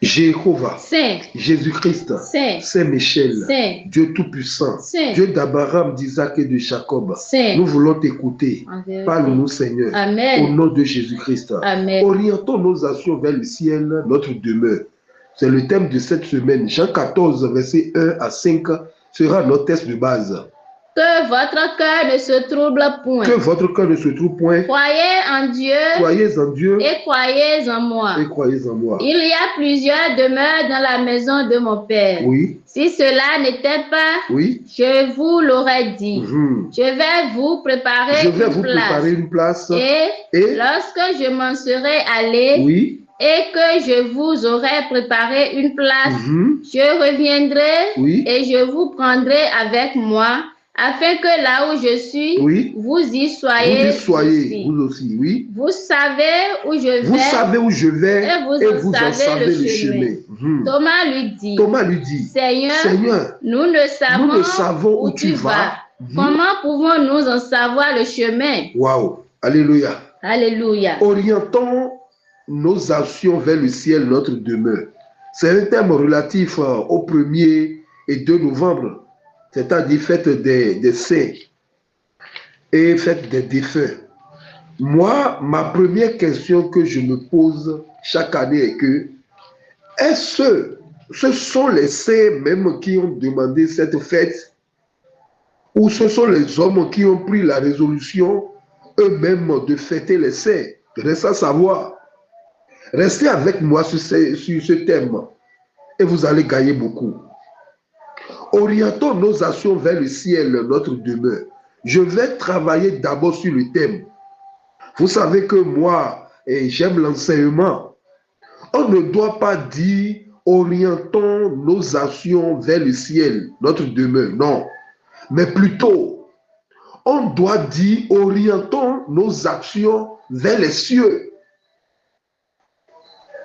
Jéhovah, Saint, Jésus-Christ, Saint, Saint-Michel, Saint, Dieu Tout-Puissant, Saint, Dieu d'Abraham, d'Isaac et de Jacob, Saint, nous voulons t'écouter. en vérité. Parle-nous, Seigneur, Amen. au nom de Jésus-Christ. Amen. Orientons nos actions vers le ciel, notre demeure. C'est le thème de cette semaine. Jean 14, versets 1 à 5 sera notre texte de base. Que votre cœur ne se trouble point. Que votre cœur ne se trouble point. Croyez en Dieu. Croyez en Dieu. Et croyez en moi. Et croyez en moi. Il y a plusieurs demeures dans la maison de mon Père. Oui. Si cela n'était pas, oui. Je vous l'aurais dit. Je vais vous préparer une place. Et lorsque je m'en serai allé, oui. Et que je vous aurai préparé une place, je reviendrai et je vous prendrai avec moi, afin que là où je suis, vous y soyez. Vous aussi, oui. Vous savez où je vais. Vous savez où je vais et vous en savez le chemin. Thomas lui dit, Seigneur, nous ne savons où tu vas. Comment pouvons-nous en savoir le chemin? Waouh, alléluia. Alléluia. Orientons nos actions vers le ciel, notre demeure. C'est un thème relatif au 1er et 2 novembre, c'est-à-dire fête des saints et fête des défunts. Moi, ma première question que je me pose chaque année est que, est-ce ce sont les saints même qui ont demandé cette fête ou ce sont les hommes qui ont pris la résolution eux-mêmes de fêter les saints? Reste à savoir. Restez avec moi sur ce thème et vous allez gagner beaucoup. Orientons nos actions vers le ciel, notre demeure. Je vais travailler d'abord sur le thème. Vous savez que moi, j'aime l'enseignement. On ne doit pas dire orientons nos actions vers le ciel, notre demeure. Non. Mais plutôt, on doit dire orientons nos actions vers les cieux.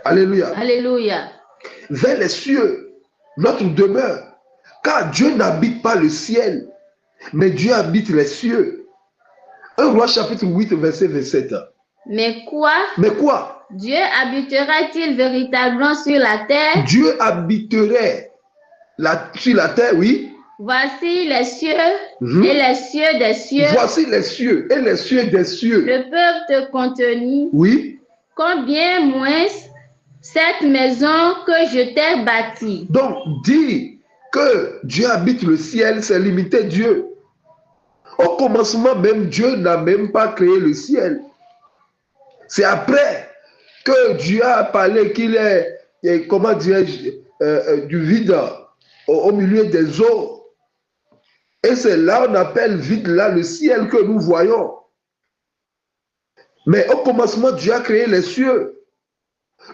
Alléluia. Alléluia. Vers les cieux, notre demeure. Car Dieu n'habite pas le ciel, mais Dieu habite les cieux. 1 Roi chapitre 8, verset 27. Mais quoi? Mais quoi? Dieu habitera-t-il véritablement sur la terre? Dieu habiterait sur la terre, oui. Voici les cieux et les cieux des cieux. Voici les cieux et les cieux des cieux. Ne peuvent te contenir. Oui. Combien moins cette maison que je t'ai bâtie. Donc, dire que Dieu habite le ciel, c'est limiter Dieu. Au commencement même, Dieu n'a même pas créé le ciel. C'est après que Dieu a parlé qu'il est, comment dirais-je, du vide au milieu des eaux. Et c'est là on appelle vide là le ciel que nous voyons. Mais au commencement, Dieu a créé les cieux.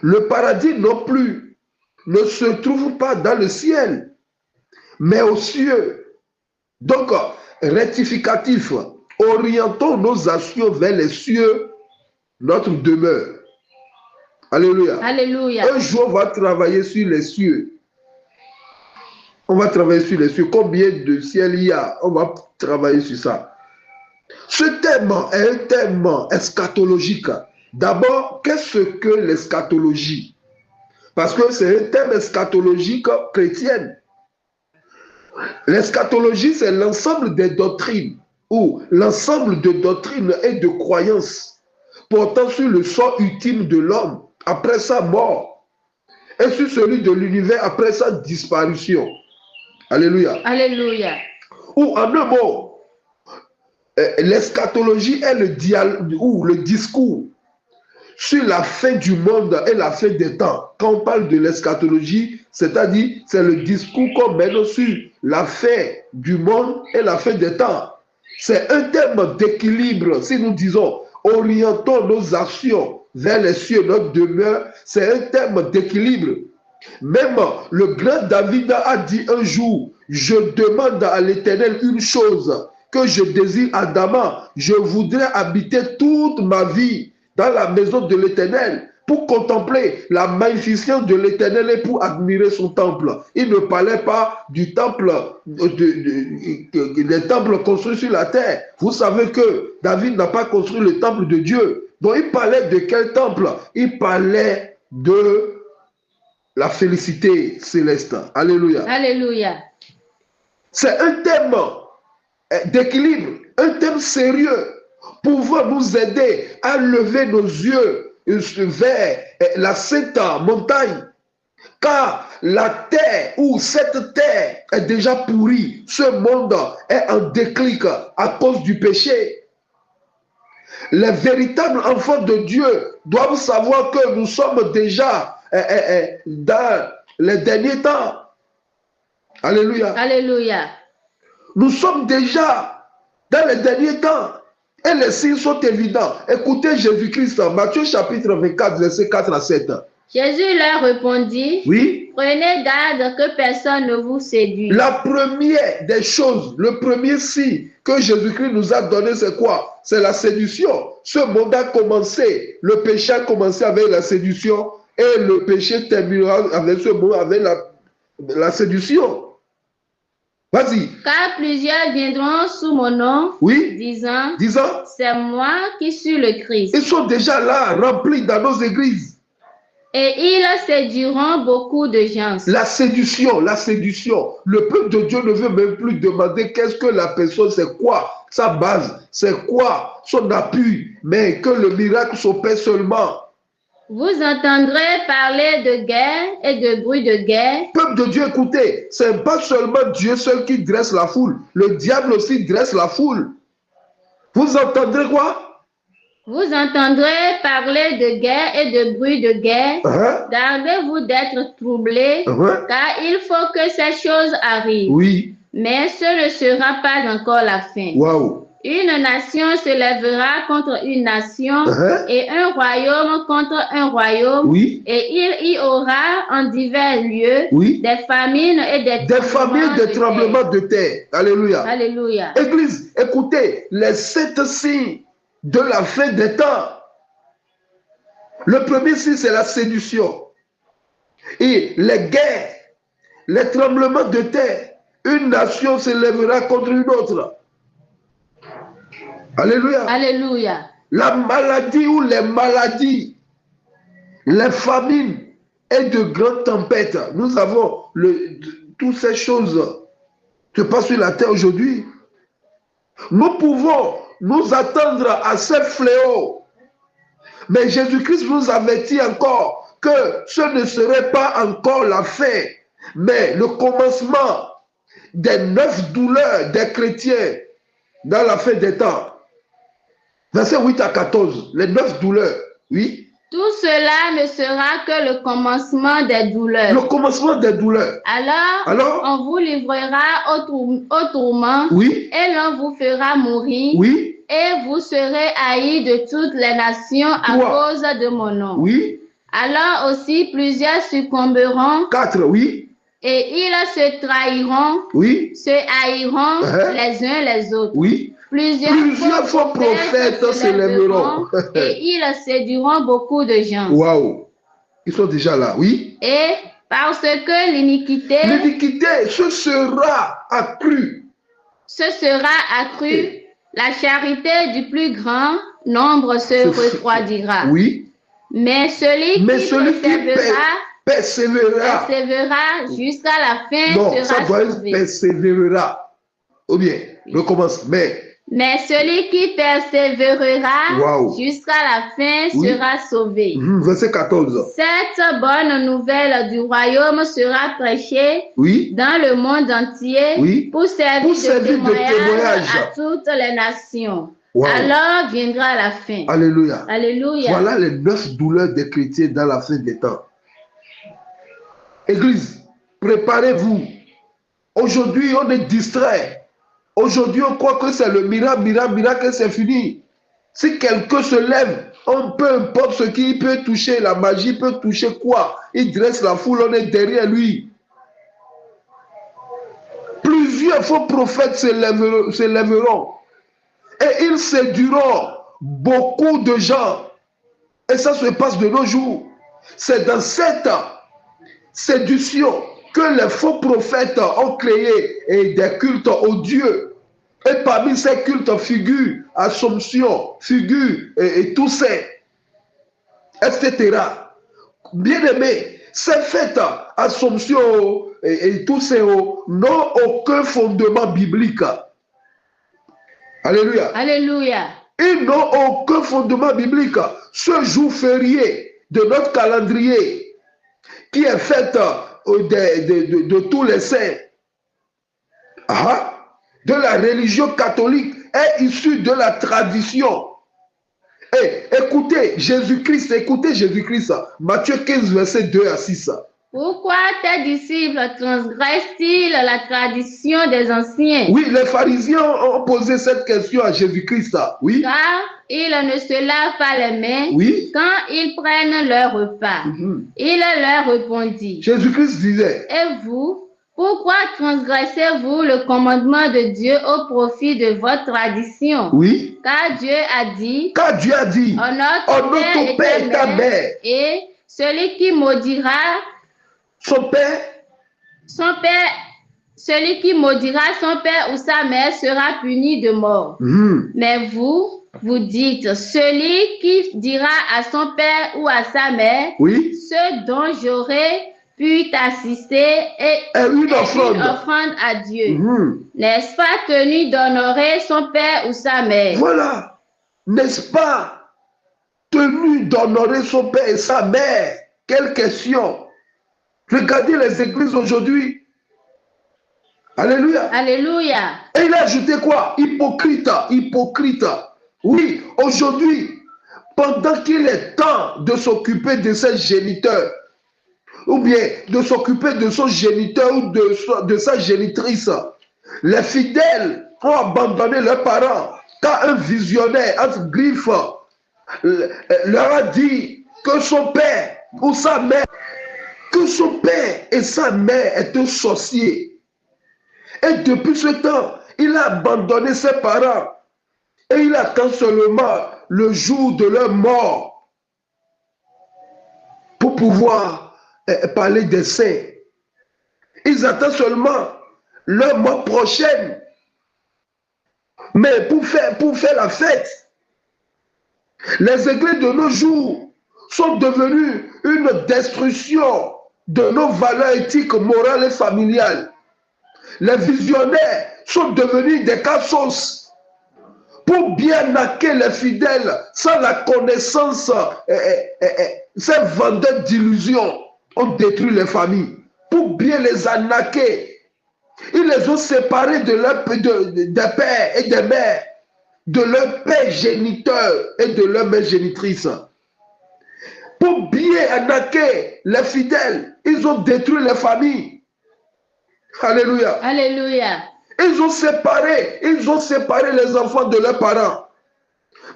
Le paradis non plus ne se trouve pas dans le ciel, mais aux cieux. Donc, rectificatif, orientons nos actions vers les cieux, notre demeure. Alléluia. Alléluia. Un jour, on va travailler sur les cieux. On va travailler sur les cieux. Combien de ciel il y a? On va travailler sur ça. Ce thème est un thème eschatologique. D'abord, qu'est-ce que l'eschatologie? Parce que c'est un thème eschatologique chrétien. L'eschatologie, c'est l'ensemble des doctrines ou l'ensemble de doctrines et de croyances portant sur le sort ultime de l'homme après sa mort et sur celui de l'univers après sa disparition. Alléluia. Alléluia. Ou en un mot, l'eschatologie est le dialogue ou le discours sur la fin du monde et la fin des temps. Quand on parle de l'eschatologie, c'est-à-dire c'est le discours qu'on mène sur la fin du monde et la fin des temps. C'est un thème d'équilibre. Si nous disons orientons nos actions vers les cieux, notre demeure, c'est un thème d'équilibre. Même le grand David a dit un jour, je demande à l'Éternel une chose que je désire ardemment, je voudrais habiter toute ma vie dans la maison de l'Éternel pour contempler la magnificence de l'Éternel et pour admirer son temple. Il ne parlait pas du temple, des temples construits sur la terre. Vous savez que David n'a pas construit le temple de Dieu. Donc il parlait de quel temple? Il parlait de la félicité céleste. Alléluia. Alléluia. C'est un thème d'équilibre, un thème sérieux, pouvant nous aider à lever nos yeux vers la sainte montagne. Car la terre ou cette terre est déjà pourrie. Ce monde est en déclic à cause du péché. Les véritables enfants de Dieu doivent savoir que nous sommes déjà dans les derniers temps. Alléluia. Alléluia. Nous sommes déjà dans les derniers temps. Et les signes sont évidents. Écoutez Jésus-Christ, Matthieu chapitre 24, versets 4 à 7. Jésus leur répondit, oui? Prenez garde que personne ne vous séduise. La première des choses, le premier signe que Jésus-Christ nous a donné, c'est quoi? C'est la séduction. Ce monde a commencé, le péché a commencé avec la séduction et le péché terminera avec ce monde, avec la séduction. Vas-y. Car plusieurs viendront sous mon nom, oui? disant, c'est moi qui suis le Christ. Ils sont déjà là, remplis dans nos églises. Et ils séduiront beaucoup de gens. La séduction, la séduction. Le peuple de Dieu ne veut même plus demander qu'est-ce que la personne, c'est quoi sa base, c'est quoi son appui, mais que le miracle s'opère seulement. Vous entendrez parler de guerre et de bruit de guerre. Peuple de Dieu, écoutez, c'est pas seulement Dieu seul qui dresse la foule, le diable aussi dresse la foule. Vous entendrez quoi? Vous entendrez parler de guerre et de bruit de guerre. Gardez-vous d'être troublés, car il faut que ces choses arrivent. Oui. Mais ce ne sera pas encore la fin. Wow. Une nation se lèvera contre une nation et un royaume contre un royaume. Oui. Et il y aura en divers lieux des famines et des tremblements de terre. Alléluia. Alléluia. Église, écoutez, les 7 signes de la fin des temps. Le premier signe, c'est la séduction. Et les guerres, les tremblements de terre, une nation se lèvera contre une autre. Alléluia. Alléluia. La maladie ou les maladies, les famines et de grandes tempêtes. Nous avons toutes ces choses qui se passent sur la terre aujourd'hui. Nous pouvons nous attendre à ces fléaux. Mais Jésus-Christ nous avertit encore que ce ne serait pas encore la fin, mais le commencement des 9 douleurs des chrétiens dans la fin des temps. Verset 8 à 14, les 9 douleurs, oui. Tout cela ne sera que le commencement des douleurs. Le commencement des douleurs. Alors on vous livrera au tourment, oui. Et l'on vous fera mourir, oui. Et vous serez haïs de toutes les nations à cause de mon nom. Oui. Alors aussi plusieurs succomberont. 4, oui. Et ils se trahiront, oui. Se haïront les uns les autres. Oui. Plusieurs faux prophètes se lèveront. Et ils séduiront beaucoup de gens. Waouh. Ils sont déjà là, oui. Et parce que l'iniquité ce sera accrue. La charité du plus grand nombre se refroidira. Oui. Mais celui qui persévérera jusqu'à la fin sera sauvé. Persévérera. Ou bien, recommence. Mais celui qui persévérera jusqu'à la fin sera sauvé. Verset 14. Cette bonne nouvelle du royaume sera prêchée dans le monde entier pour servir de témoignage à toutes les nations. Alors viendra la fin. Alléluia. Alléluia. Voilà les 9 douleurs des chrétiens dans la fin des temps. Église, préparez-vous. Aujourd'hui, on est distrait. Aujourd'hui, on croit que c'est le miracle, c'est fini. Si quelqu'un se lève, peu importe ce qu'il peut toucher, la magie peut toucher quoi? Il dresse la foule, on est derrière lui. Plusieurs faux prophètes se lèveront. Et ils séduiront beaucoup de gens. Et ça se passe de nos jours. C'est dans cette séduction que les faux prophètes ont créé des cultes aux dieux. Et parmi ces cultes figure Assomption, figure et tout ça, etc. Bien aimé, ces fêtes, Assomption et tous ces n'ont aucun fondement biblique. Alléluia. Alléluia. Ils n'ont aucun fondement biblique. Ce jour férié de notre calendrier, qui est fête de tous les saints, de la religion catholique, est issu de la tradition. Et écoutez Jésus-Christ, Matthieu 15, verset 2 à 6. Pourquoi tes disciples transgressent-ils la tradition des anciens? Oui, les pharisiens ont posé cette question à Jésus-Christ. Oui. Car ils ne se lavent pas les mains quand ils prennent leur repas. Il leur répondit. Jésus-Christ disait. Et vous, pourquoi transgressez-vous le commandement de Dieu au profit de votre tradition? Oui. Car Dieu a dit. Honore ton père et ta mère. Et celui qui maudira celui qui maudira son père ou sa mère sera puni de mort. Mais vous dites, celui qui dira à son père ou à sa mère, ce dont j'aurais pu t'assister est une offrande à Dieu. N'est-ce pas tenu d'honorer son père ou sa mère? Voilà. N'est-ce pas tenu d'honorer son père et sa mère? Quelle question! Regardez les églises aujourd'hui. Alléluia. Alléluia. Et il a ajouté quoi? Hypocrite. Oui, aujourd'hui, pendant qu'il est temps de s'occuper de ses géniteurs, ou bien de s'occuper de son géniteur ou de sa génitrice, les fidèles ont abandonné leurs parents, car un visionnaire, entre griffes, leur a dit que son père ou sa mère, que son père et sa mère est un sorcier. Et depuis ce temps, il a abandonné ses parents et il attend seulement le jour de leur mort pour pouvoir parler des saints. Ils attendent seulement leur mort prochaine. Mais pour faire la fête, les églises de nos jours sont devenues une destruction de nos valeurs éthiques, morales et familiales. Les visionnaires sont devenus des cassos pour bien naquer les fidèles sans la connaissance. Ces vendeurs d'illusions ont détruit les familles pour bien les arnaquer. Ils les ont séparés des pères et des mères, de leur père géniteur et de leur mère génitrice. Pour bien arnaquer les fidèles, ils ont détruit les familles. Alléluia. Alléluia. Ils ont séparé les enfants de leurs parents.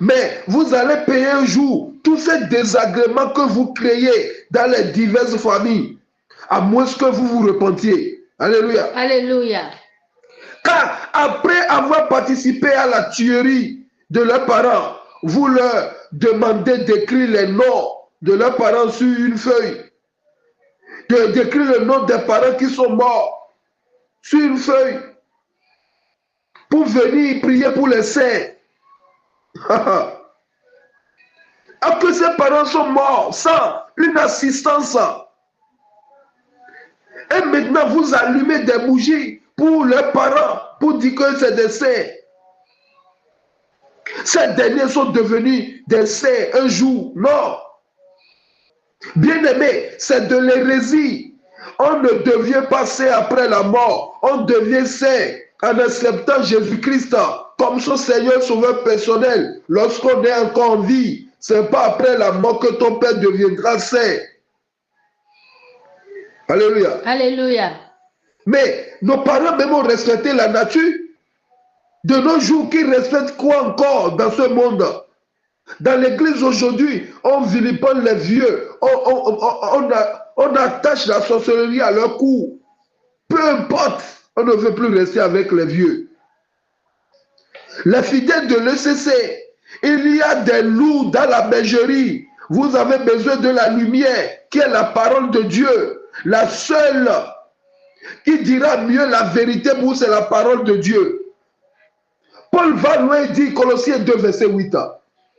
Mais vous allez payer un jour tous ces désagréments que vous créez dans les diverses familles, à moins que vous vous repentiez. Alléluia. Alléluia. Car après avoir participé à la tuerie de leurs parents, vous leur demandez d'écrire les noms de leurs parents sur une feuille, d'écrire le nom des parents qui sont morts sur une feuille, pour venir prier pour les saints. Alors que ces parents sont morts sans une assistance. Et maintenant, vous allumez des bougies pour leurs parents, pour dire que c'est des saints. Ces derniers sont devenus des saints un jour. Non. Bien-aimé, c'est de l'hérésie. On ne devient pas saint après la mort. On devient saint en acceptant Jésus-Christ comme son Seigneur Sauveur personnel lorsqu'on est encore en vie. Ce n'est pas après la mort que ton Père deviendra saint. Alléluia. Alléluia. Mais nos parents même ont respecté la nature. De nos jours, qui respectent quoi encore dans ce monde? Dans l'église aujourd'hui, on vilipende les vieux. On attache la sorcellerie à leur cou. Peu importe, on ne veut plus rester avec les vieux. Les fidèles de l'ECC, il y a des loups dans la bergerie. Vous avez besoin de la lumière, qui est la parole de Dieu. La seule qui dira mieux la vérité pour vous, c'est la parole de Dieu. Paul va loin et dit, Colossiens 2, verset 8.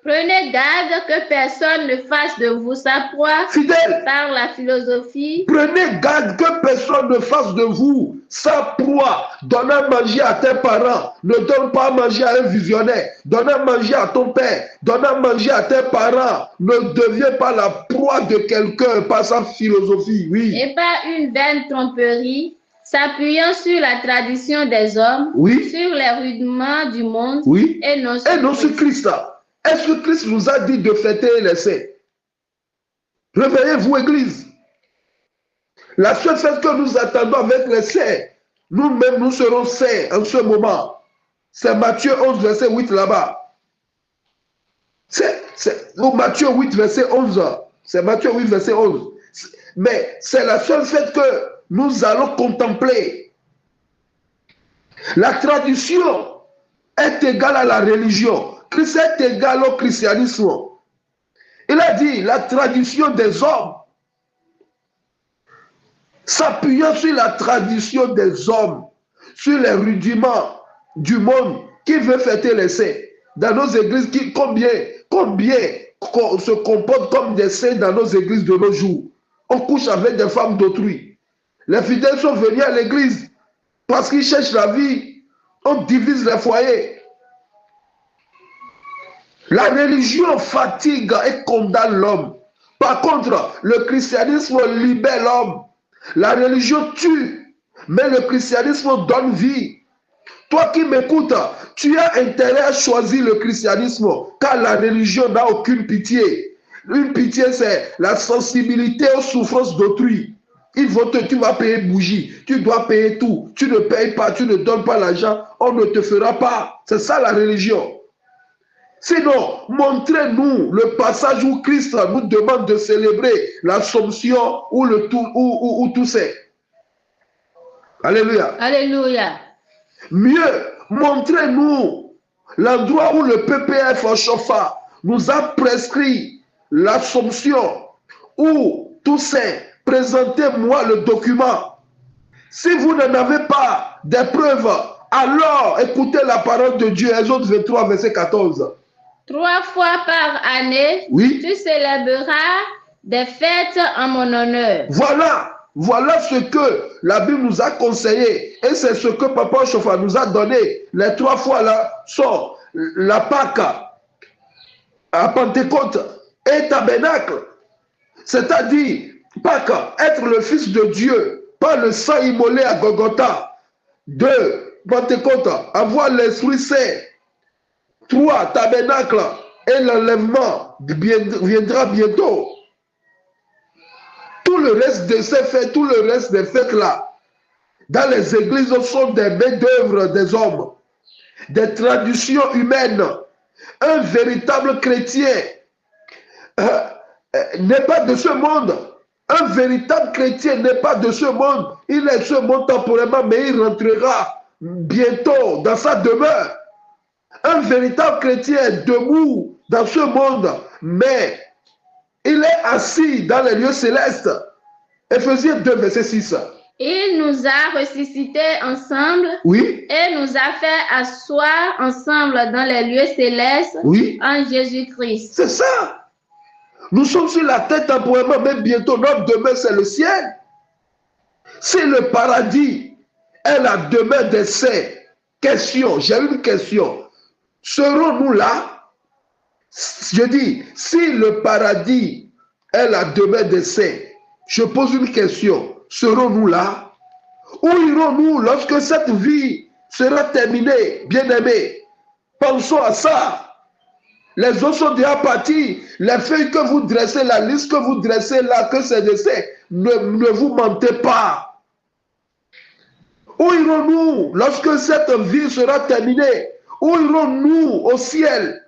Prenez garde que personne ne fasse de vous sa proie. Fidèle. Par la philosophie. Prenez garde que personne ne fasse de vous sa proie. Donne à manger à tes parents. Ne donne pas à manger à un visionnaire. Donne à manger à ton père. Donne à manger à tes parents. Ne deviens pas la proie de quelqu'un par sa philosophie. Oui. Et par une vaine tromperie, s'appuyant sur la tradition des hommes, oui. Sur les rudiments du monde, oui. Et non sur Christ. Est-ce que Christ nous a dit de fêter les saints? Réveillez-vous, Église. La seule fête que nous attendons avec les saints, nous-mêmes, nous serons saints en ce moment. C'est Matthieu 11, verset 8 là-bas. C'est Matthieu 8, verset 11. C'est Matthieu 8, verset 11. Mais c'est la seule fête que nous allons contempler. La tradition est égale à la religion. Christ est égal au christianisme. Il a dit la tradition des hommes. S'appuyant sur la tradition des hommes, sur les rudiments du monde qui veut fêter les saints. Dans nos églises, combien se comportent comme des saints dans nos églises de nos jours? On couche avec des femmes d'autrui. Les fidèles sont venus à l'église parce qu'ils cherchent la vie. On divise les foyers. La religion fatigue et condamne l'homme. Par contre, le christianisme libère l'homme. La religion tue, mais le christianisme donne vie. Toi qui m'écoutes, tu as intérêt à choisir le christianisme, car la religion n'a aucune pitié. Une pitié, c'est la sensibilité aux souffrances d'autrui. Tu vas payer bougie, tu dois payer tout. Tu ne payes pas, tu ne donnes pas l'argent, on ne te fera pas. C'est ça la religion. Sinon, montrez-nous le passage où Christ nous demande de célébrer l'Assomption ou Toussaint. Alléluia. Alléluia. Mieux, montrez-nous l'endroit où le PPF en Chofa nous a prescrit l'Assomption ou Toussaint. Présentez-moi le document. Si vous n'en avez pas des preuves, alors écoutez la parole de Dieu, Exode 23, verset 14. 3 fois par année, oui. Tu célébreras des fêtes en mon honneur. Voilà ce que la Bible nous a conseillé. Et c'est ce que Papa Chofa nous a donné. Les 3 fois là sont la Pâque, à Pentecôte et Tabernacle. C'est-à-dire, Pâque, être le Fils de Dieu, pas le sang immolé à Golgotha. 2, Pentecôte, avoir l'Esprit Saint. 3, Tabernacle et l'enlèvement viendra bientôt. Tout le reste de ces fêtes, tout le reste des fêtes-là, dans les églises, sont des mains-d'œuvre des hommes, des traditions humaines. Un véritable chrétien n'est pas de ce monde. Un véritable chrétien n'est pas de ce monde. Il est de ce monde temporairement, mais il rentrera bientôt dans sa demeure. Un véritable chrétien est debout dans ce monde, mais il est assis dans les lieux célestes. Éphésiens 2, verset 6. Il nous a ressuscités ensemble, oui. Et nous a fait asseoir ensemble dans les lieux célestes, oui. En Jésus-Christ. C'est ça. Nous sommes sur la terre temporairement, mais bientôt notre demeure, c'est le ciel. C'est le paradis est la demeure des saints. Question, j'ai une question. Serons-nous là? Je dis, si le paradis est la demeure des saints, je pose une question. Serons-nous là? Où irons-nous lorsque cette vie sera terminée, bien-aimés? Pensons à ça. Les autres sont déjà partis. Les feuilles que vous dressez, la liste que vous dressez là, que c'est de saints, ne vous mentez pas. Où irons-nous lorsque cette vie sera terminée? Où irons-nous au ciel?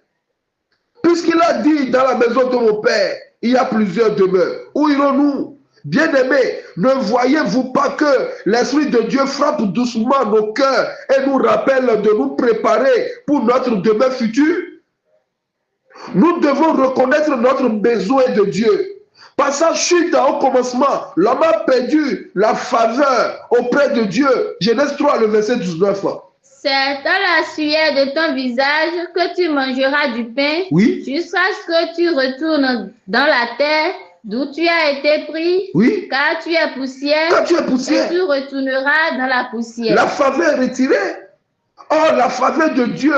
Puisqu'il a dit dans la maison de mon Père, il y a plusieurs demeures. Où irons-nous? Bien-aimés, ne voyez-vous pas que l'Esprit de Dieu frappe doucement nos cœurs et nous rappelle de nous préparer pour notre demeure future? Nous devons reconnaître notre besoin de Dieu. Par sa chute au commencement, l'homme a perdu la faveur auprès de Dieu. Genèse 3, le verset 19. C'est dans la sueur de ton visage que tu mangeras du pain, oui, jusqu'à ce que tu retournes dans la terre d'où tu as été pris, oui, car tu es poussière, car tu es poussière, et tu retourneras dans la poussière. La faveur est retirée. Or, la faveur de Dieu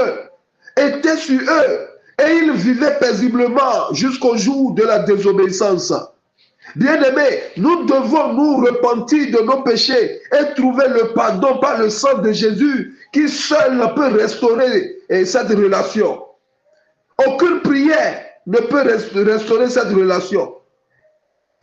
était sur eux et ils vivaient paisiblement jusqu'au jour de la désobéissance. Bien-aimés, nous devons nous repentir de nos péchés et trouver le pardon par le sang de Jésus qui seul peut restaurer cette relation. Aucune prière ne peut restaurer cette relation.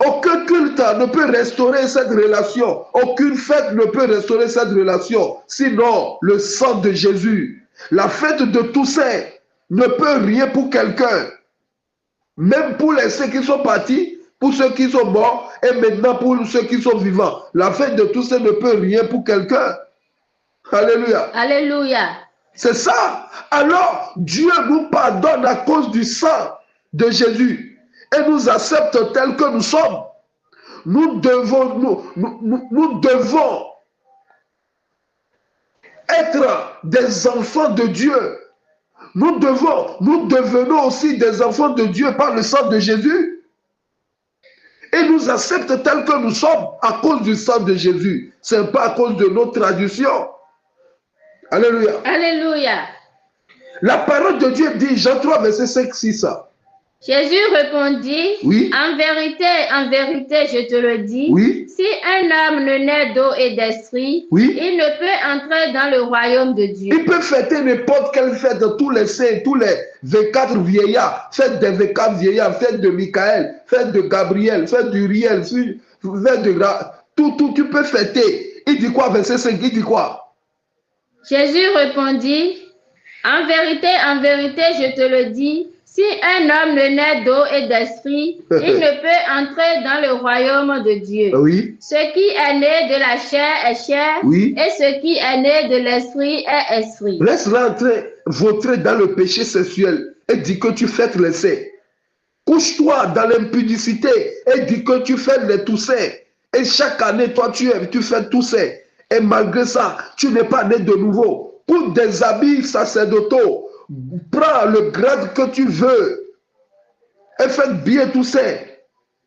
Aucun culte ne peut restaurer cette relation. Aucune fête ne peut restaurer cette relation. Sinon, le sang de Jésus. La fête de Toussaint ne peut rien pour quelqu'un. Même pour ceux qui sont partis, pour ceux qui sont morts, et maintenant pour ceux qui sont vivants. La fête de Toussaint ne peut rien pour quelqu'un. Alléluia. Alléluia. C'est ça. Alors, Dieu nous pardonne à cause du sang de Jésus. Et nous accepte tels que nous sommes. Nous devons être des enfants de Dieu. Nous devenons aussi des enfants de Dieu par le sang de Jésus. Et nous accepte tels que nous sommes à cause du sang de Jésus. Ce n'est pas à cause de nos traditions. Alléluia. Alléluia. La parole de Dieu dit, Jean 3, verset 5-6. Jésus répondit, oui, en vérité, je te le dis, oui, si un homme ne naît d'eau et d'esprit, oui, il ne peut entrer dans le royaume de Dieu. Il peut fêter n'importe quelle fête de tous les saints, tous les 24 vieillards, fête des 24 vieillards, fête de Michael, fête de Gabriel, fête d'Uriel, fête de... Tout, tu peux fêter. Il dit quoi, verset 5, il dit quoi? Jésus répondit, en vérité, je te le dis, si un homme ne naît d'eau et d'esprit, il ne peut entrer dans le royaume de Dieu. Oui. Ce qui est né de la chair est chair, oui, et ce qui est né de l'esprit est esprit. Laisse rentrer, vautrer dans le péché sexuel et dis que tu fêtes les saints. Couche-toi dans l'impudicité et dis que tu fêtes les Toussaint. Et chaque année, toi, tu fais Toussaint. Et malgré ça, tu n'es pas né de nouveau. Pour des habits sacerdotaux, prends le grade que tu veux et fais bien Toussaint.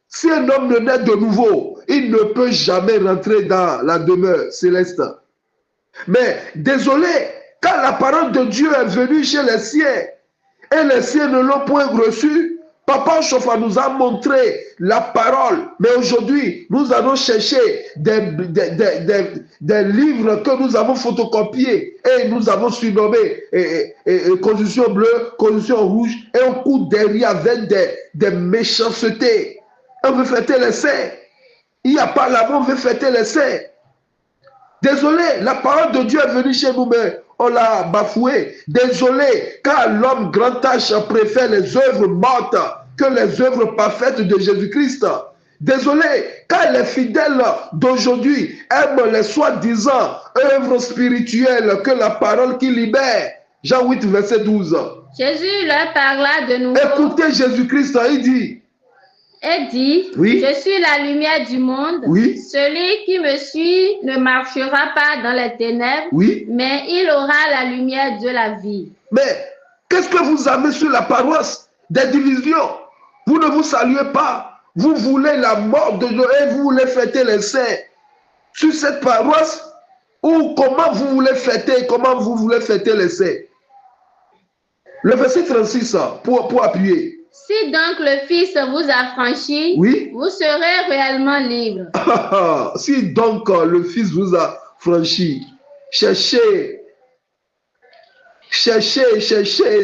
Si un homme ne naît de nouveau, il ne peut jamais rentrer dans la demeure céleste. Mais désolé, quand la parole de Dieu est venue chez les siens et les siens ne l'ont point reçue, Papa Chofa nous a montré la parole, mais aujourd'hui, nous allons chercher des livres que nous avons photocopiés et nous avons surnommé condition bleue, condition rouge, et on court derrière avec des méchancetés. On veut fêter les saints. Il n'y a pas l'amour, on veut fêter les saints. Désolé, la parole de Dieu est venue chez nous, mais on l'a bafoué. Désolé, car l'homme grand âge préfère les œuvres mortes que les œuvres parfaites de Jésus-Christ. Désolé, car les fidèles d'aujourd'hui aiment les soi-disant œuvres spirituelles que la parole qui libère. Jean 8, verset 12. Jésus leur parla de nouveau. Écoutez Jésus-Christ, il dit. Et dit, oui, je suis la lumière du monde. Oui. Celui qui me suit ne marchera pas dans les ténèbres, oui, mais il aura la lumière de la vie. Mais qu'est-ce que vous avez sur la paroisse? Des divisions. Vous ne vous saluez pas. Vous voulez la mort de Dieu et vous voulez fêter les saints sur cette paroisse? Ou comment vous voulez fêter? Comment vous voulez fêter les saints? Le verset 36 pour appuyer. Si donc le Fils vous affranchit, oui, vous serez réellement libre. Si donc le Fils vous a franchi, cherchez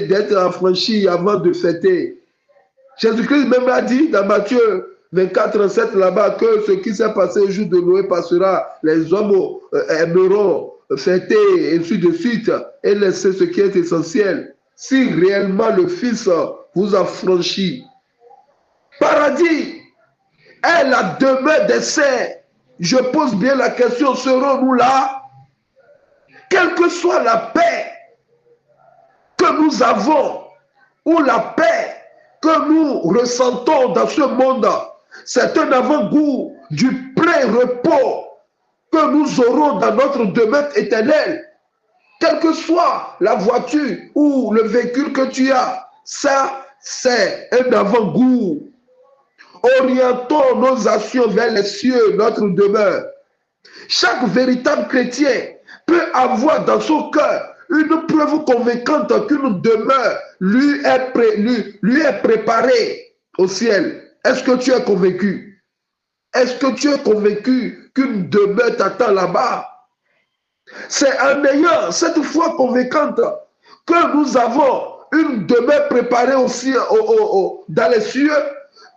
d'être affranchi avant de fêter. Jésus-Christ même a dit dans Matthieu 24, 37 là-bas que ce qui s'est passé au jour de Noé passera, les hommes aimeront fêter et ainsi de suite et laisser ce qui est essentiel. Si réellement le Fils vous a franchi, paradis est la demeure des saints. Je pose bien la question, serons-nous là? Quelle que soit la paix que nous avons ou la paix que nous ressentons dans ce monde, c'est un avant-goût du plein repos que nous aurons dans notre demeure éternelle. Quelle que soit la voiture ou le véhicule que tu as, ça, c'est un avant-goût. Orientons nos actions vers les cieux, notre demeure. Chaque véritable chrétien peut avoir dans son cœur une preuve convaincante qu'une demeure lui est préparée au ciel. Est-ce que tu es convaincu? Est-ce que tu es convaincu qu'une demeure t'attend là-bas? C'est en ayant cette foi convaincante que nous avons une demeure préparée aussi dans les cieux,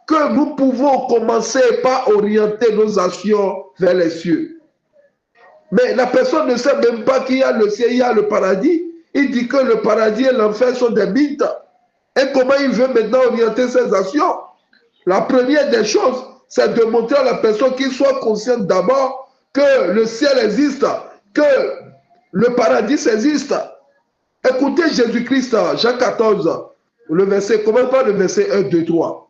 que nous pouvons commencer par orienter nos actions vers les cieux. Mais la personne ne sait même pas qu'il y a le ciel, il y a le paradis. Il dit que le paradis et l'enfer sont des mythes. Et comment il veut maintenant orienter ses actions? La première des choses, c'est de montrer à la personne qu'il soit consciente d'abord que le ciel existe, que le paradis existe. Écoutez Jésus-Christ, Jean 14, le verset, commence par le verset 1, 2, 3.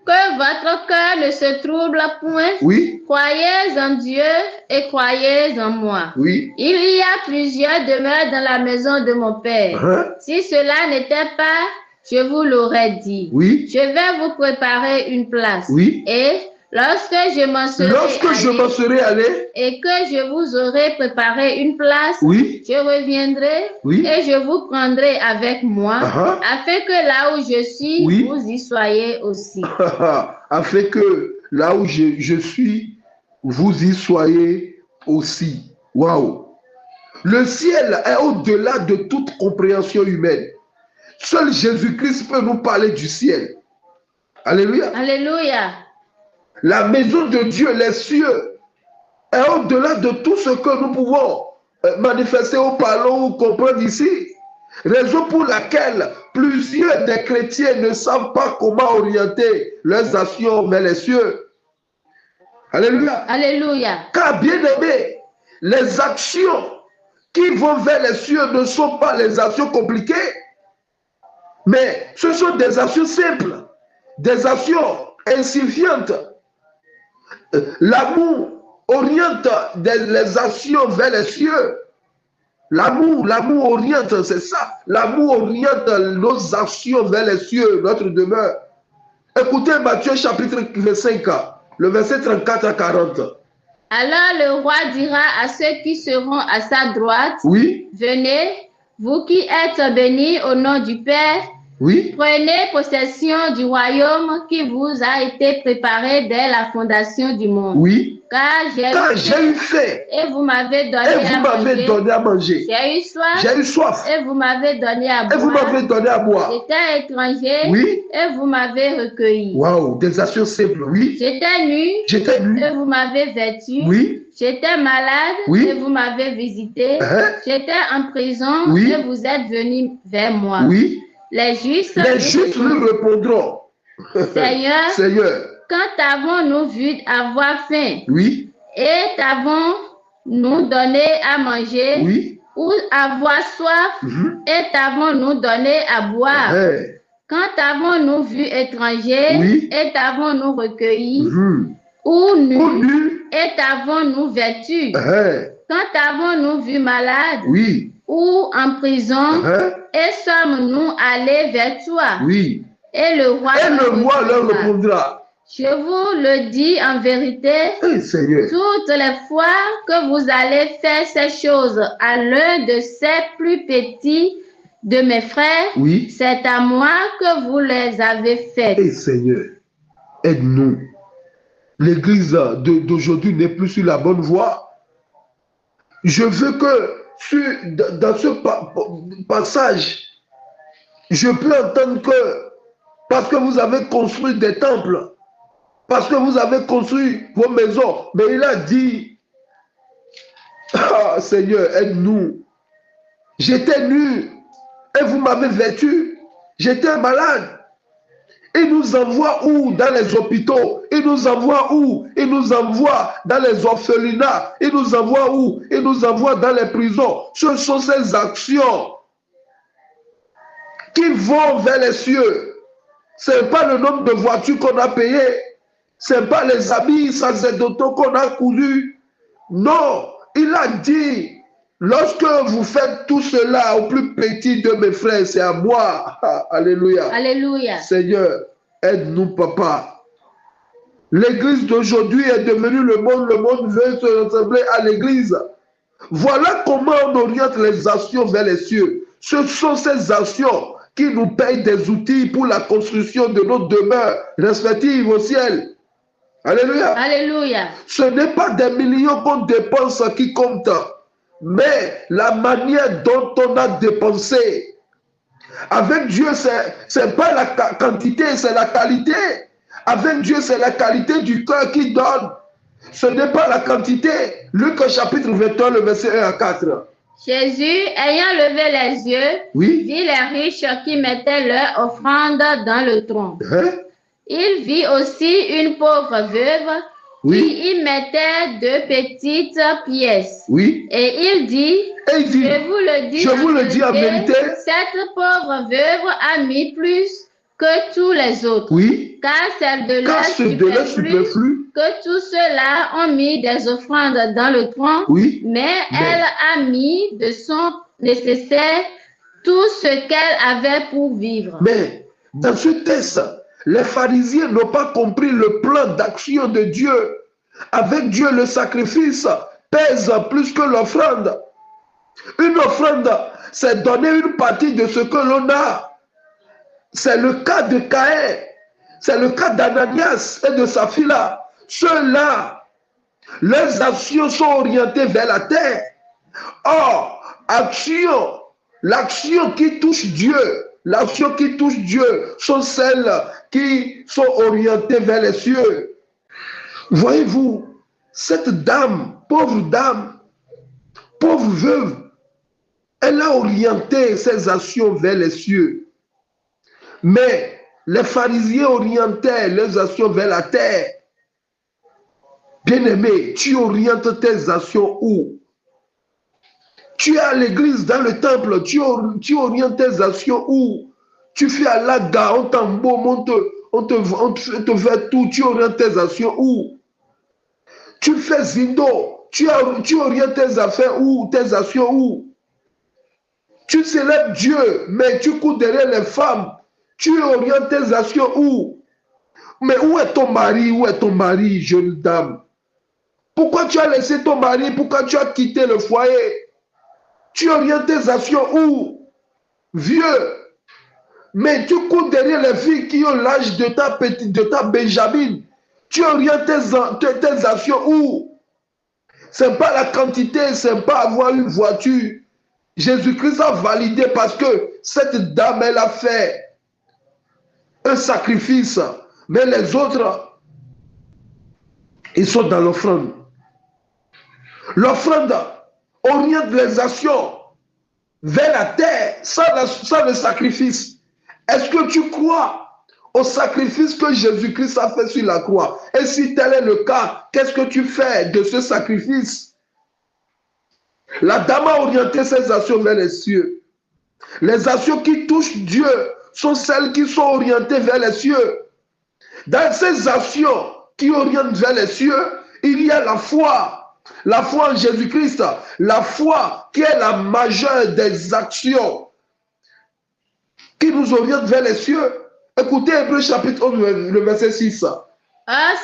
Que votre cœur ne se trouble point. Oui. Croyez en Dieu et croyez en moi. Oui. Il y a plusieurs demeures dans la maison de mon Père. Si cela n'était pas, je vous l'aurais dit. Oui. Je vais vous préparer une place. Oui. Et lorsque je m'en serai allé et que je vous aurai préparé une place, oui, je reviendrai, oui, et je vous prendrai avec moi, afin que là où je suis, oui, vous y soyez aussi. Afin que là où je suis, vous y soyez aussi. Waouh! Le ciel est au-delà de toute compréhension humaine. Seul Jésus-Christ peut nous parler du ciel. Alléluia. Alléluia. La maison de Dieu, les cieux, est au-delà de tout ce que nous pouvons manifester ou parler ou comprendre ici. Raison pour laquelle plusieurs des chrétiens ne savent pas comment orienter leurs actions vers les cieux. Alléluia. Alléluia. Car bien aimé, les actions qui vont vers les cieux ne sont pas les actions compliquées, mais ce sont des actions simples, des actions insignifiantes. L'amour oriente les actions vers les cieux. L'amour oriente, c'est ça. L'amour oriente nos actions vers les cieux, notre demeure. Écoutez Matthieu chapitre 5, le verset 34 à 40. Alors le roi dira à ceux qui seront à sa droite, oui, venez, vous qui êtes bénis au nom du Père, oui, prenez possession du royaume qui vous a été préparé dès la fondation du monde. Oui. Car j'ai eu faim. Et vous m'avez donné, à manger. J'ai eu soif. Et vous m'avez donné à boire. J'étais étranger. Oui. Et vous m'avez recueilli. Waouh, des actions simples, oui. J'étais nu. Et vous m'avez vêtu. Oui. J'étais malade. Oui. Et vous m'avez visité. J'étais en prison. Oui. Et vous êtes venus vers moi. Oui. Les justes lui répondront. Seigneur, quand t'avons-nous vu avoir faim? Oui. Et t'avons-nous donné à manger? Oui. Ou avoir soif? Et t'avons-nous donné à boire? Quand t'avons-nous vu étranger? Oui. Et t'avons-nous recueilli? Ou nu? Et t'avons-nous vêtu? Quand t'avons-nous vu malade? Oui. Ou en prison? Et sommes-nous allés vers toi? Oui. Et le roi leur répondra. Je vous le dis en vérité, Seigneur, toutes les fois que vous allez faire ces choses à l'un de ces plus petits de mes frères, oui, c'est à moi que vous les avez faites. Seigneur, aide-nous. L'église d'aujourd'hui n'est plus sur la bonne voie. Je veux que dans ce passage, je peux entendre que parce que vous avez construit des temples, parce que vous avez construit vos maisons, mais il a dit, ah, Seigneur, aide-nous. J'étais nu et vous m'avez vêtu. J'étais malade. Il nous envoie où? Dans les hôpitaux. Il nous envoie où? Il nous envoie dans les orphelinats. Il nous envoie où? Il nous envoie dans les prisons. Ce sont ces actions qui vont vers les cieux. Ce n'est pas le nombre de voitures qu'on a payé. Ce n'est pas les habits sacerdotaux qu'on a coulus. Non, il a dit Lorsque vous faites tout cela au plus petit de mes frères, c'est à moi. Alléluia. Alléluia. Seigneur, aide-nous, papa. L'église d'aujourd'hui est devenue le monde veut se ressembler à l'église. Voilà comment on oriente les actions vers les cieux. Ce sont ces actions qui nous payent des outils pour la construction de nos demeures respectives au ciel. Alléluia. Alléluia. Ce n'est pas des millions qu'on dépense qui comptent, mais la manière dont on a dépensé. Avec Dieu, ce n'est pas la quantité, c'est la qualité. Avec Dieu, c'est la qualité du cœur qui donne. Ce n'est pas la quantité. Luc chapitre 21, le verset 1 à 4. Jésus, ayant levé les yeux, vit les riches qui mettaient leur offrande dans le tronc. Il vit aussi une pauvre veuve qui y mettait 2 petites pièces. Et il dit, je vous le dis en vérité, cette pauvre veuve a mis plus que tous les autres. Car c'est de leur superflu que tous ceux-là ont mis des offrandes dans le tronc, mais elle a mis de son nécessaire tout ce qu'elle avait pour vivre. Mais dans ce texte, les pharisiens n'ont pas compris le plan d'action de Dieu. Avec Dieu, le sacrifice pèse plus que l'offrande. Une offrande, c'est donner une partie de ce que l'on a. C'est le cas de Caïn, c'est le cas d'Ananias et de Saphira. Ceux-là, leurs actions sont orientées vers la terre. Or, l'action qui touche Dieu, l'action qui touche Dieu sont celles qui sont orientées vers les cieux. Voyez-vous, cette dame, pauvre veuve, elle a orienté ses actions vers les cieux. Mais les pharisiens orientaient leurs actions vers la terre. Bien-aimé, tu orientes tes actions où? Tu es à l'église, dans le temple, tu orientes tes actions où? Tu fais à l'Aga, on t'embaume, on te fait tout, tu orientes tes actions où? Tu fais Zindo, tu orientes tes affaires où? Tes actions où? Tu célèbres Dieu, mais tu cours derrière les femmes. Tu orientes tes actions où? Mais où est ton mari? Où est ton mari, jeune dame? Pourquoi tu as laissé ton mari? Pourquoi tu as quitté le foyer? Tu orientes tes actions où? Vieux. Mais tu cours derrière les filles qui ont l'âge de ta Benjamin. Tu orientes tes actions où? Ce n'est pas la quantité, ce n'est pas avoir une voiture. Jésus-Christ a validé parce que cette dame, elle a fait un sacrifice, mais les autres, ils sont dans l'offrande. L'offrande oriente les actions vers la terre sans le sacrifice. Est-ce que tu crois au sacrifice que Jésus-Christ a fait sur la croix? Et si tel est le cas, qu'est-ce que tu fais de ce sacrifice? La dame a orienté ses actions vers les cieux. Les actions qui touchent Dieu sont celles qui sont orientées vers les cieux. Dans ces actions qui orientent vers les cieux, il y a la foi en Jésus-Christ, la foi qui est la majeure des actions qui nous orientent vers les cieux. Écoutez Hébreux chapitre 11, le verset 6. Or,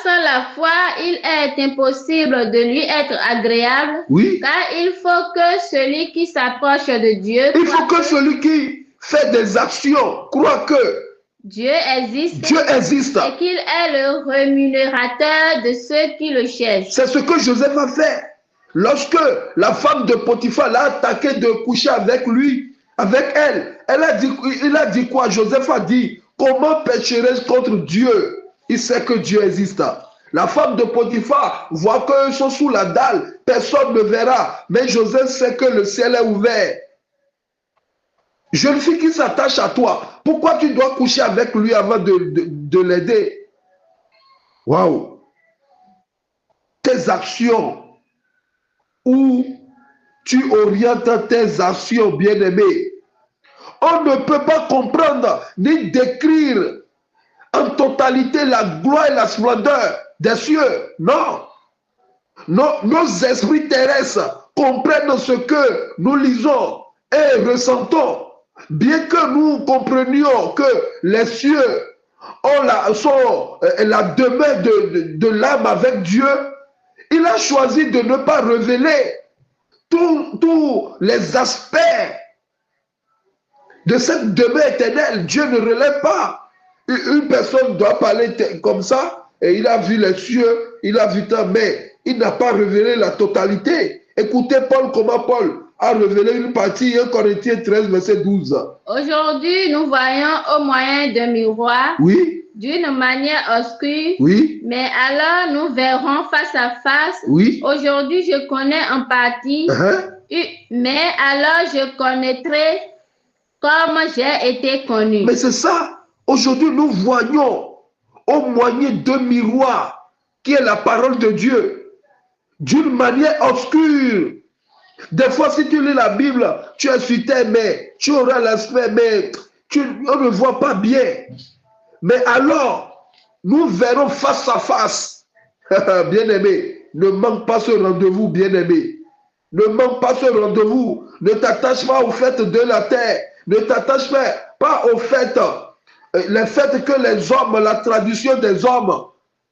sans la foi, il est impossible de lui être agréable, car il faut que celui qui s'approche de Dieu... Il faut que celui qui fait des actions croit que Dieu existe et qu'il est le rémunérateur de ceux qui le cherchent. C'est ce que Joseph a fait. Lorsque la femme de Potiphar l'a attaqué de coucher avec elle, il a dit quoi? Joseph a dit, comment pécherai-je contre Dieu? Il sait que Dieu existe. La femme de Potiphar voit qu'eux sont sous la dalle, personne ne verra. Mais Joseph sait que le ciel est ouvert. Jeune fille qui s'attache à toi, pourquoi tu dois coucher avec lui avant de l'aider? Waouh! Tes actions, où tu orientes tes actions, bien-aimé. On ne peut pas comprendre ni décrire en totalité la gloire et la splendeur des cieux. Non. Nos esprits terrestres comprennent ce que nous lisons et ressentons. Bien que nous comprenions que les cieux sont la demeure de l'âme avec Dieu, il a choisi de ne pas révéler tous les aspects de cette demeure éternelle. Dieu ne relève pas. Une personne doit parler comme ça, et il a vu les cieux, il a vu tant, mais il n'a pas révélé la totalité. Écoutez Paul, comment Paul a révélé une partie, 1 Corinthiens 13, verset 12. Aujourd'hui, nous voyons au moyen d'un miroir, oui, d'une manière obscure, oui, mais alors nous verrons face à face. Oui. Aujourd'hui, je connais en partie, mais alors je connaîtrai comme j'ai été connu. Mais c'est ça. Aujourd'hui, nous voyons au moyen d'un miroir qui est la parole de Dieu d'une manière obscure. Des fois, si tu lis la Bible, tu es sur terre, mais tu auras l'aspect, mais on ne voit pas bien. Mais alors, nous verrons face à face. Bien-aimé, ne manque pas ce rendez-vous, bien-aimé. Ne manque pas ce rendez-vous. Ne t'attache pas au fait de la terre. Ne t'attache pas au fait, les fêtes que les hommes, la tradition des hommes.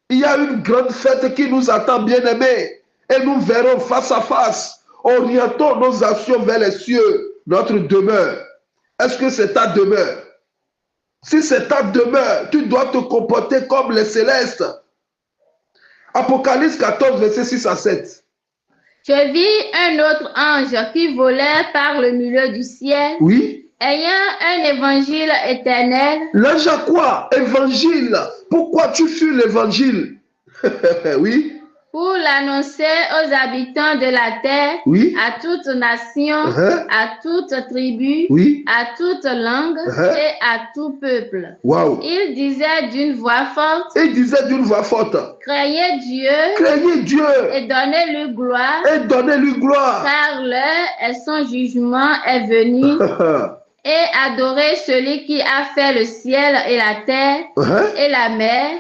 Il y a une grande fête qui nous attend, bien-aimé. Et nous verrons face à face. Orientons nos actions vers les cieux, notre demeure. Est-ce que c'est ta demeure? Si c'est ta demeure, tu dois te comporter comme les célestes. Apocalypse 14, verset 6 à 7. Je vis un autre ange qui volait par le milieu du ciel. Oui. Ayant un évangile éternel. L'ange a quoi? Évangile. Pourquoi tu fuis l'évangile? Oui. Pour l'annoncer aux habitants de la terre, oui, à toute nation, à toute tribu, oui, à toute langue et à tout peuple. Wow. Il disait d'une voix forte. Il disait d'une voix forte. Craignez Dieu. Craignez Dieu. Et donnez-lui gloire. Et donnez-lui gloire. Car l'heure et son jugement est venu. Et adorez celui qui a fait le ciel et la terre et la mer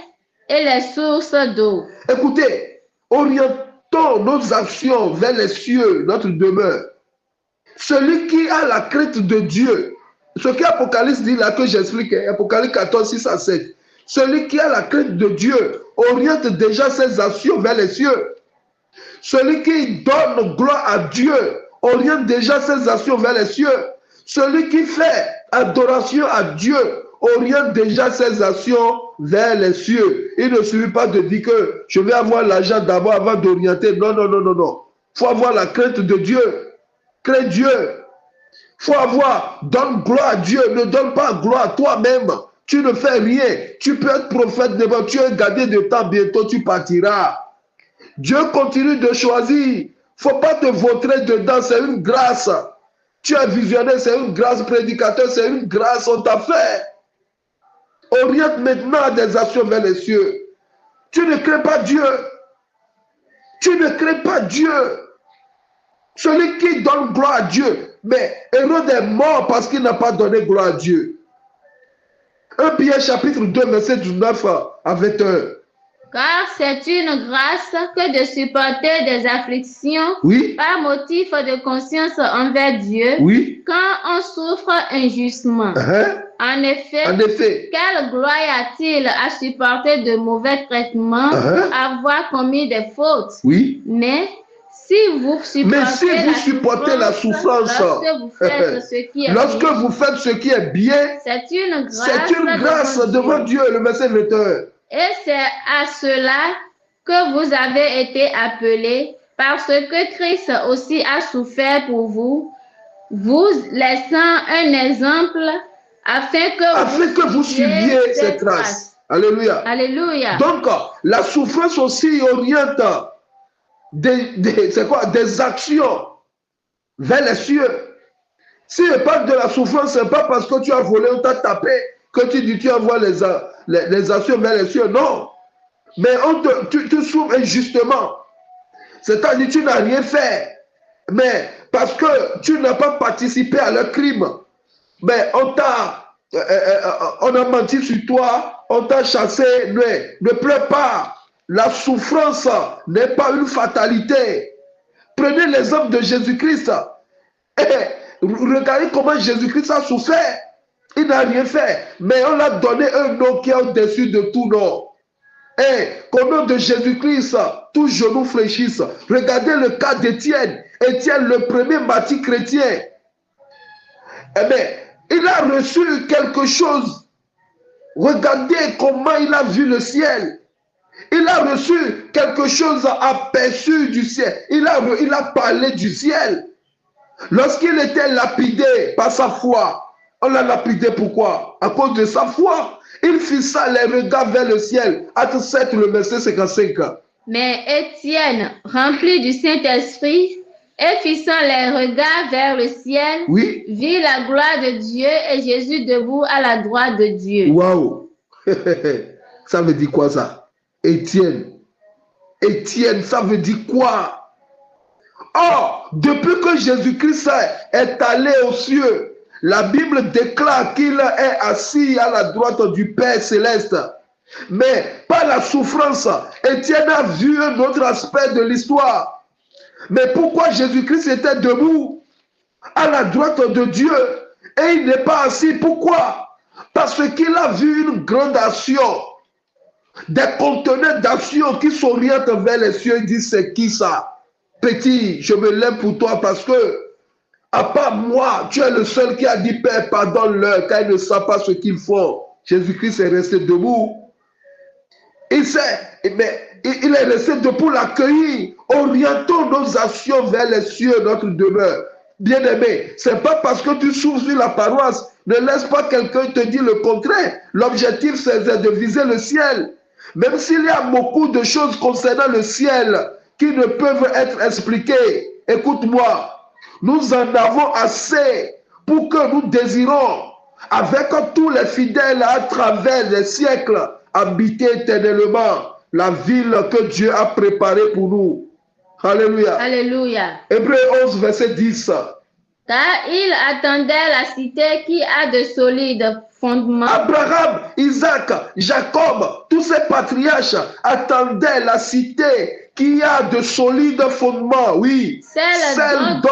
et les sources d'eau. Écoutez. Orientons nos actions vers les cieux, notre demeure. Celui qui a la crainte de Dieu, ce qu'Apocalypse dit là, que j'explique, Apocalypse 14, 6 à 7. Celui qui a la crainte de Dieu oriente déjà ses actions vers les cieux. Celui qui donne gloire à Dieu oriente déjà ses actions vers les cieux. Celui qui fait adoration à Dieu oriente déjà ses actions vers les cieux. Il ne suffit pas de dire que je vais avoir l'argent d'abord avant d'orienter. Non, non, non, non, non. Il faut avoir la crainte de Dieu. Crains Dieu. Il faut avoir, donne gloire à Dieu. Ne donne pas gloire à toi-même. Tu ne fais rien. Tu peux être prophète devant. Tu es gardé de temps. Bientôt, tu partiras. Dieu continue de choisir. Il ne faut pas te vautrer dedans. C'est une grâce. Tu es visionnaire. C'est une grâce. Prédicateur, c'est une grâce. On t'a fait. Oriente maintenant des actions vers les cieux. Tu ne crains pas Dieu. Tu ne crains pas Dieu. Celui qui donne gloire à Dieu. Mais Hérode est mort parce qu'il n'a pas donné gloire à Dieu. 1 Pierre chapitre 2 verset 19 à 21. Car c'est une grâce que de supporter des afflictions par motif de conscience envers Dieu quand on souffre injustement. En effet, quelle gloire a-t-il à supporter de mauvais traitements, avoir commis des fautes? Mais si vous supportez la souffrance, lorsque vous faites ce qui est bien, c'est une grâce devant Dieu. Le verset 21. Et c'est à cela que vous avez été appelés, parce que Christ aussi a souffert pour vous, vous laissant un exemple afin que vous suiviez cette grâce. Alléluia. Alléluia. Donc, la souffrance aussi oriente des actions vers les cieux. Si je parle de la souffrance, ce n'est pas parce que tu as volé, on t'a tapé, que tu dis tu envoies les actions vers les cieux. Non. Mais tu souffres injustement. C'est-à-dire que tu n'as rien fait. Mais parce que tu n'as pas participé à leur crime. Mais on a menti sur toi, on t'a chassé. Ne pleure pas. La souffrance n'est pas une fatalité. Prenez l'exemple de Jésus-Christ. Et regardez comment Jésus-Christ a souffert. Il n'a rien fait. Mais on l'a donné un nom qui est au-dessus de tout nom. Et qu'au nom de Jésus-Christ, tous genoux fléchissent. Regardez le cas d'Étienne. Étienne, le premier martyr chrétien. Eh bien, il a reçu quelque chose. Regardez comment il a vu le ciel. Il a reçu quelque chose aperçu du ciel. Il a parlé du ciel. Lorsqu'il était lapidé par sa foi, on l'a lapidé pourquoi? À cause de sa foi. Il fixa les regards vers le ciel. Acte 7, le verset 55. Mais Étienne, rempli du Saint-Esprit, et fixant les regards vers le ciel, vit la gloire de Dieu et Jésus debout à la droite de Dieu. Waouh! Ça veut dire quoi ça? Étienne. Étienne, ça veut dire quoi? Or, depuis que Jésus-Christ est allé aux cieux, la Bible déclare qu'il est assis à la droite du Père céleste. Mais par la souffrance, Étienne a vu un autre aspect de l'histoire. Mais pourquoi Jésus-Christ était debout à la droite de Dieu et il n'est pas assis? Pourquoi? Parce qu'il a vu une grande action. Des conteneurs d'action qui s'orientent vers les cieux. Il dit, c'est qui ça? Petit, je me lève pour toi parce que, à part moi, tu es le seul qui a dit, Père, pardonne-leur, car ils ne savent pas ce qu'ils font. Jésus-Christ est resté debout. Il est resté debout pour l'accueillir. Orientons nos actions vers les cieux, notre demeure. Bien-aimé, ce n'est pas parce que tu souffres sur la paroisse. Ne laisse pas quelqu'un te dire le contraire. L'objectif, c'est de viser le ciel. Même s'il y a beaucoup de choses concernant le ciel qui ne peuvent être expliquées. Écoute-moi, nous en avons assez pour que nous désirons, avec tous les fidèles à travers les siècles, habiter éternellement la ville que Dieu a préparée pour nous. Alléluia. Alléluia. Hébreux 11, verset 10. Car il attendait la cité qui a de solides fondements. Abraham, Isaac, Jacob, tous ces patriarches attendaient la cité qui a de solides fondements. Oui. Celle dont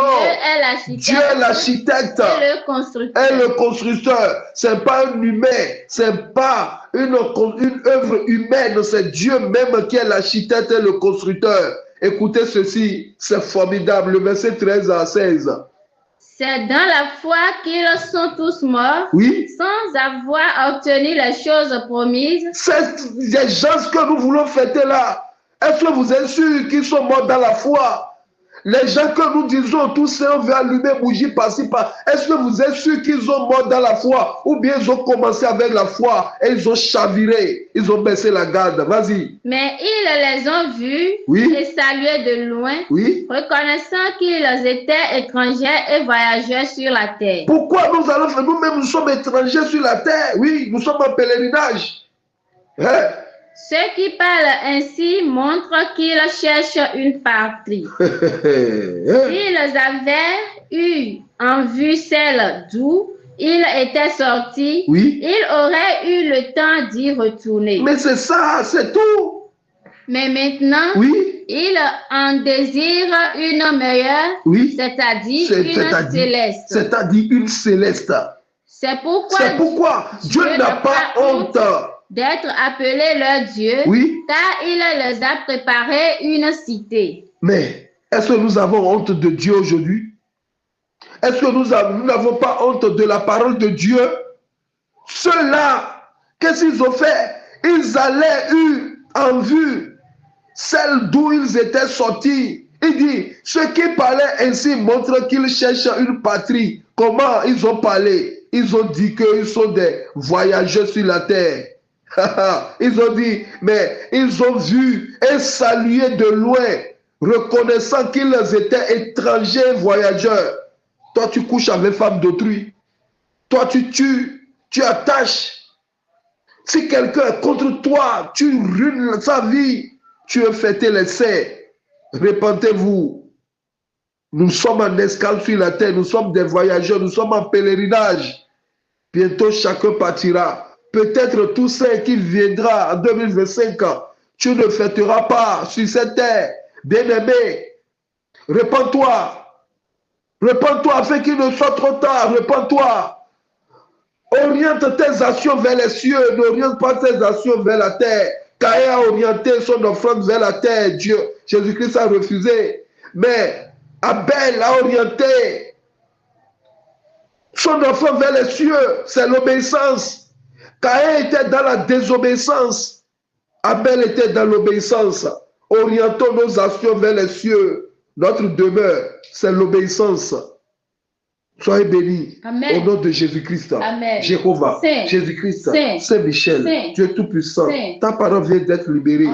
Dieu est l'architecte et le constructeur. Ce n'est pas un humain, ce n'est pas une œuvre humaine, c'est Dieu même qui est l'architecte et le constructeur. Écoutez ceci, c'est formidable, le verset 13 à 16. C'est dans la foi qu'ils sont tous morts, sans avoir obtenu les choses promises. C'est des gens que nous voulons fêter là. Est-ce que vous êtes sûr qu'ils sont morts dans la foi? Les gens que nous disons tous, on veut allumer bougie par-ci par. Est-ce que vous êtes sûr qu'ils sont morts dans la foi? Ou bien ils ont commencé avec la foi et ils ont chaviré, ils ont baissé la garde. Vas-y. Mais ils les ont vus et salués de loin, reconnaissant qu'ils étaient étrangers et voyageurs sur la terre. Pourquoi nous allons faire? Nous-mêmes, nous sommes étrangers sur la terre. Oui, nous sommes en pèlerinage. Hein? Ceux qui parlent ainsi montrent qu'ils cherchent une patrie. S'ils avaient eu en vue celle d'où ils étaient sortis, ils auraient eu le temps d'y retourner. Mais c'est ça, c'est tout. Mais maintenant, ils en désirent une meilleure, c'est-à-dire une céleste. C'est-à-dire une céleste. C'est pourquoi Dieu n'a pas honte d'être appelé leur Dieu, car il les a préparé une cité. Mais est-ce que nous avons honte de Dieu aujourd'hui? Est-ce que nous n'avons pas honte de la parole de Dieu? Ceux-là, qu'est-ce qu'ils ont fait? Ils allaient en vue celle d'où ils étaient sortis. Il dit, ceux qui parlaient ainsi montrent qu'ils cherchent une patrie. Comment ils ont parlé? Ils ont dit qu'ils sont des voyageurs sur la terre. Ils ont dit, mais ils ont vu et salué de loin, reconnaissant qu'ils étaient étrangers voyageurs. Toi, tu couches avec femme d'autrui. Toi, tu tues, tu attaches. Si quelqu'un est contre toi, tu ruines sa vie. Tu veux fêter les saints. Répentez-vous. Nous sommes en escale sur la terre. Nous sommes des voyageurs. Nous sommes en pèlerinage. Bientôt, chacun partira. Peut-être tout ce qui viendra en 2025, tu ne fêteras pas sur cette terre. Bien-aimé, Répands-toi. Répands-toi afin qu'il ne soit trop tard. Répands-toi. Oriente tes actions vers les cieux. N'oriente pas tes actions vers la terre. Caïn a orienté son offrande vers la terre. Dieu, Jésus-Christ a refusé. Mais Abel a orienté son offrande vers les cieux. C'est l'obéissance. Caïn était dans la désobéissance. Abel était dans l'obéissance. Orientons nos actions vers les cieux. Notre demeure, c'est l'obéissance. Soyez bénis. Amen. Au nom de Jésus-Christ. Jéhovah, Jésus-Christ, Saint-Michel, Dieu Tout-Puissant. Ta parole vient d'être libérée.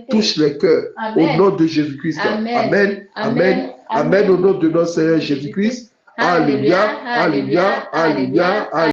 Touche les cœurs. Au nom de Jésus-Christ. Amen. Amen. Amen. Au nom de notre Seigneur Jésus-Christ. Alléluia. Alléluia. Alléluia.